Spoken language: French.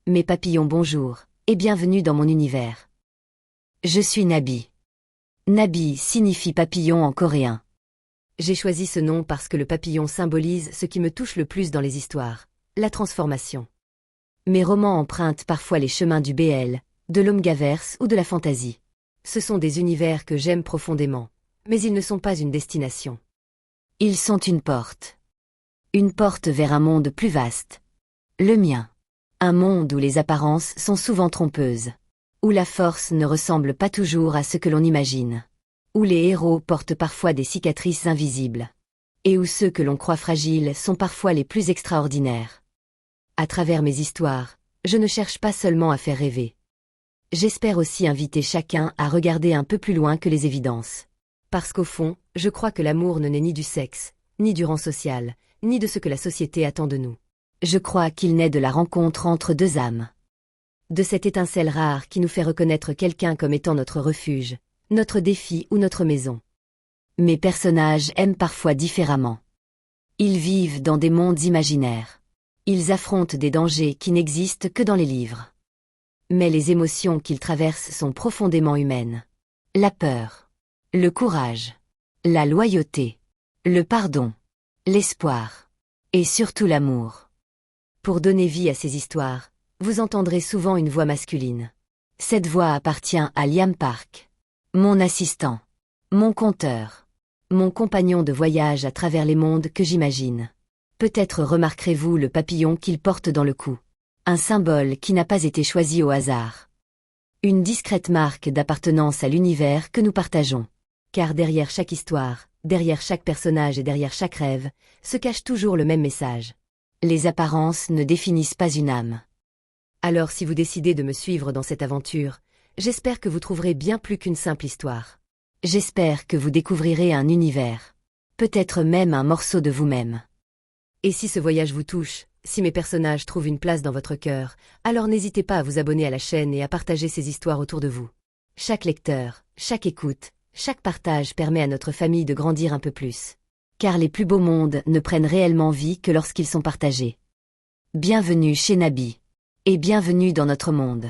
Mes papillons bonjour, et bienvenue dans mon univers. Je suis Nabi. Nabi signifie papillon en coréen. J'ai choisi ce nom parce que le papillon symbolise ce qui me touche le plus dans les histoires, la transformation. Mes romans empruntent parfois les chemins du BL, de l'Omgaverse ou de la fantasy. Ce sont des univers que j'aime profondément, mais ils ne sont pas une destination. Ils sont une porte. Une porte vers un monde plus vaste. Le mien. Un monde où les apparences sont souvent trompeuses. Où la force ne ressemble pas toujours à ce que l'on imagine. Où les héros portent parfois des cicatrices invisibles. Et où ceux que l'on croit fragiles sont parfois les plus extraordinaires. À travers mes histoires, je ne cherche pas seulement à faire rêver. J'espère aussi inviter chacun à regarder un peu plus loin que les évidences. Parce qu'au fond, je crois que l'amour ne naît ni du sexe, ni du rang social, ni de ce que la société attend de nous. Je crois qu'il naît de la rencontre entre deux âmes. De cette étincelle rare qui nous fait reconnaître quelqu'un comme étant notre refuge, notre défi ou notre maison. Mes personnages aiment parfois différemment. Ils vivent dans des mondes imaginaires. Ils affrontent des dangers qui n'existent que dans les livres. Mais les émotions qu'ils traversent sont profondément humaines. La peur, le courage, la loyauté, le pardon, l'espoir, et surtout l'amour. Pour donner vie à ces histoires, vous entendrez souvent une voix masculine. Cette voix appartient à Liam Park. Mon assistant. Mon conteur. Mon compagnon de voyage à travers les mondes que j'imagine. Peut-être remarquerez-vous le papillon qu'il porte dans le cou. Un symbole qui n'a pas été choisi au hasard. Une discrète marque d'appartenance à l'univers que nous partageons. Car derrière chaque histoire, derrière chaque personnage et derrière chaque rêve, se cache toujours le même message. Les apparences ne définissent pas une âme. Alors si vous décidez de me suivre dans cette aventure, j'espère que vous trouverez bien plus qu'une simple histoire. J'espère que vous découvrirez un univers. Peut-être même un morceau de vous-même. Et si ce voyage vous touche, si mes personnages trouvent une place dans votre cœur, alors n'hésitez pas à vous abonner à la chaîne et à partager ces histoires autour de vous. Chaque lecteur, chaque écoute, chaque partage permet à notre famille de grandir un peu plus. Car les plus beaux mondes ne prennent réellement vie que lorsqu'ils sont partagés. Bienvenue chez Nabi. Et bienvenue dans notre monde.